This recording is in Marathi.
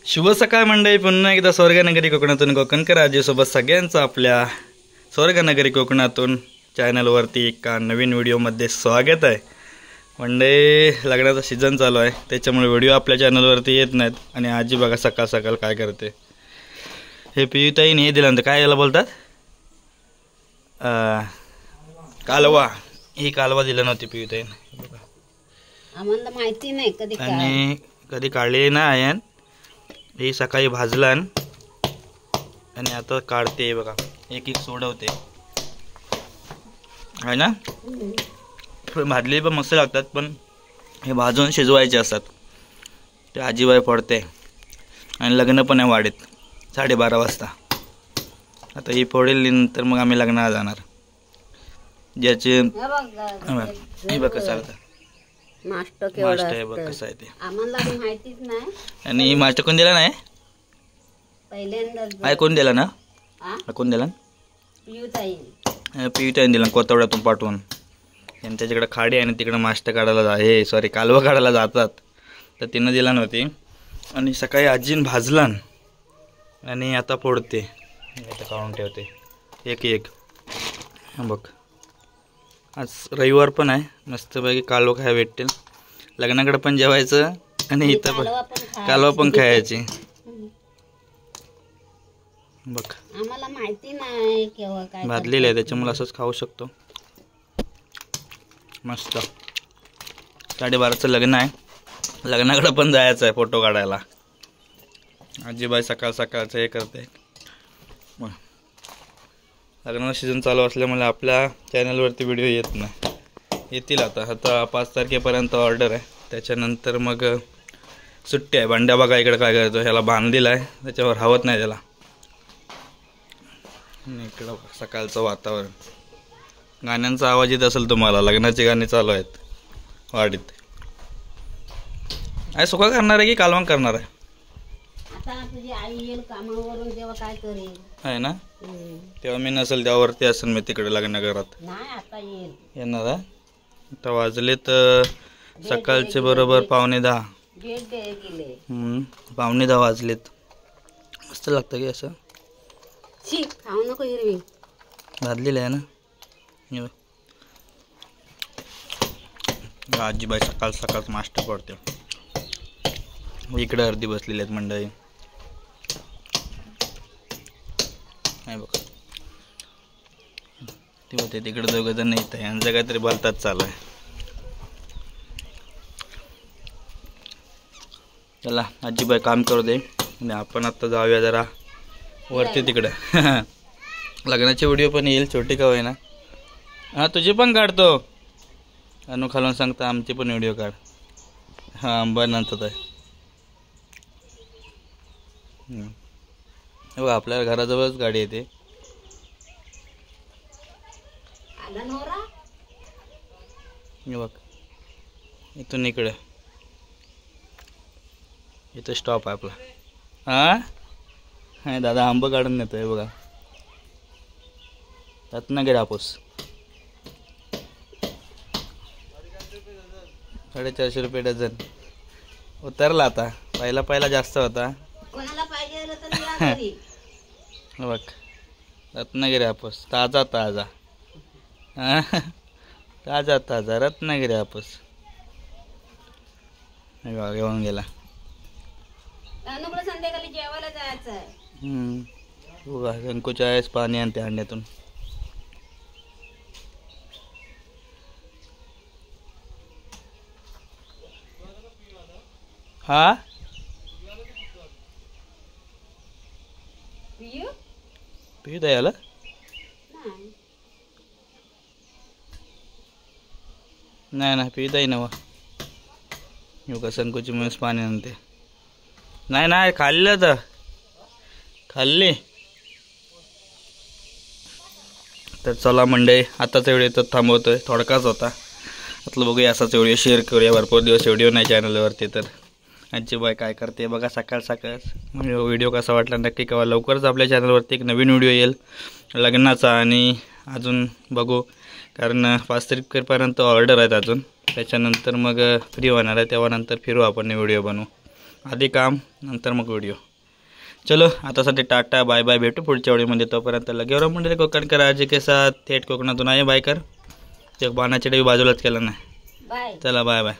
शुभ सकाळ मंडळी, पुन्हा एकदा स्वर्गनगरी कोकणातून कोकणकर आजीसोबत सगळ्यांचं आपल्या स्वर्गनगरी कोकणातून चॅनलवरती एका नवीन व्हिडिओमध्ये स्वागत आहे. मंडळी, लग्नाचा सीझन चालू आहे त्याच्यामुळे व्हिडिओ आपल्या चॅनलवरती येत नाहीत. आणि आजी बघा सकाळ सकाळ काय करते. हे पियुताईने हे दिलं काय याला बोलतात, कालवा. ही कालवा दिलं नव्हती पियुताईने, आम्हाला माहिती नाही कधी आणि कधी काढलेली नाही आहे. हे सकाळी भाजलं आणि आता काढते बघा, एक एक सोडवते आहे ना. भाजलेली पण मस्त लागतात, पण हे भाजून शिजवायचे असतात. ते आजीबाई फोडते आणि लग्न पण आहे वाडीत 12:30 वाजता. आता ही फोडेल नंतर मग आम्ही लग्नाला जाणार. ज्याचे हे बघ कसं लागतं, मास्टर आहे बघ कसं आहे ते, आम्हाला माहितीच नाही. आणि ही मास्टर कोण दिला नाही, पहिल्यांदा कोण दिला ना, कोण दिला, पियुताईने दिला कोथवड्यातून पाठवून. आणि त्याच्याकडे खाडी आहे आणि तिकडे मास्टर काढायला कालवा काढायला जातात, तर तिनं दिला नव्हती. आणि सकाळी आजीन भाजला आणि आता फोडते, आता काढून ठेवते एक एक. बघ, आज रविवार पण आहे, मस्तपैकी कालवा खायला भेटतील. लग्नाकडे पण जेवायचं आणि इथं पण कालवा पण खायची. बघ, आम्हाला माहिती नाही केव्हा काय भाजलेलं आहे त्याच्यामुळे असंच खाऊ शकतो. मस्त. 12:30चं लग्न आहे, लग्नाकडे पण जायचं आहे फोटो काढायला. आजीबाई सकाळ सकाळचं हे करते. लग्नाचा सीझन चालू असल्यामुळे आपल्या चॅनलवरती व्हिडिओ येत नाही. येतील आता 5 तारखेपर्यंत ऑर्डर आहे, त्याच्यानंतर मग सुट्टी आहे. भांड्या बघा इकडे काय करतो, ह्याला बांधलेला आहे त्याच्यावर हवत नाही त्याला. इकडं सकाळचं वातावरण, गाण्यांचा आवाज येत असेल तुम्हाला, लग्नाची गाणी चालू आहेत वाडीत. आहे सुका करणार आहे की कालवण करणार आहे? आता तुझी आई येईल कामावरून तेव्हा काय करेल आहे ना, तेव्हा मी नसेल त्यावरती असेल मी तिकडे लग्नघरात. नाही आता येणार आहे. आता वाजलेत सकाळचे बरोबर 9:45. 9:45 वाजलेत. मस्त लागतं की असं, खाऊ नको हिरवी भाजलेलं आहे ना. आजीबाई सकाळ सकाळ मास्टर पडते. इकडे अर्धी बसलेली आहेत मंडळी. नाही बघ, ते होते तिकडे 2 जण येत आहे, यांचं काहीतरी बोलतात चालू आहे. चला आजीबाई काम करू दे आणि आपण आता जाऊया जरा वरती तिकडे. लग्नाचे व्हिडिओ पण येईल, छोटी का होईना. हां, तुझी पण काढतो. अनु खालून सांगता आमची पण व्हिडिओ काढ. हां, अंबरनाथात आहे बघ, आपल्या घराजवळच गाडी येते. बघ, इथून इकडे, इथं स्टॉप आहे आपला. हां दादा आंबा काढून नेतोय बघा, रत्नागिरी हापूस. 450 रुपये डझन. उतरला आता, पहिला जास्त होता. बघ, रत्नागिरी हापूस ताजा ताजा, ताजा ताजा रत्नागिरी हापूस. घेऊन गेला. संध्याकाळी जेवायला जायचं. बघा, शंकूच्या आहेस पाणी आणते अंड्यातून. हा, पिऊ याला नाही पिताई नवा. येऊ का संकोची म्हणून पाणी आणते. नाही खाल्लं तर खाल्ली. तर चला मंडळी, आताचा व्हिडिओ तर थांबवतोय, थोडकाच होता. आपलं बघूया असाच व्हिडिओ शेअर करूया. भरपूर दिवस व्हिडिओ नाही चॅनलवरती. तर आजीबाई काय करते बघा सकाळ सकाळ. व्हिडिओ कसा वाटला नक्की कळवा. लवकरच आपल्या चॅनलवरती एक नवीन व्हिडिओ येईल लग्नाचा. आणि अजून बघू, कारण 5 तारखेपर्यंत ऑर्डर आहेत अजून. त्याच्यानंतर मग फ्री होणार आहे, तेव्हा नंतर फिरू आपण व्हिडिओ बनवू. आधी काम नंतर मग व्हिडिओ. चलो आतासाठी टाटा बाय बाय, भेटू पुढच्या व्हिडिओमध्ये. तोपर्यंत लगेवर मंडळी कोकणकर आजी के साथ थेट कोकणातून आहे. बाय कर, ते बाणाच्या डबी बाजूलाच केला नाही. बाय. चला बाय बाय.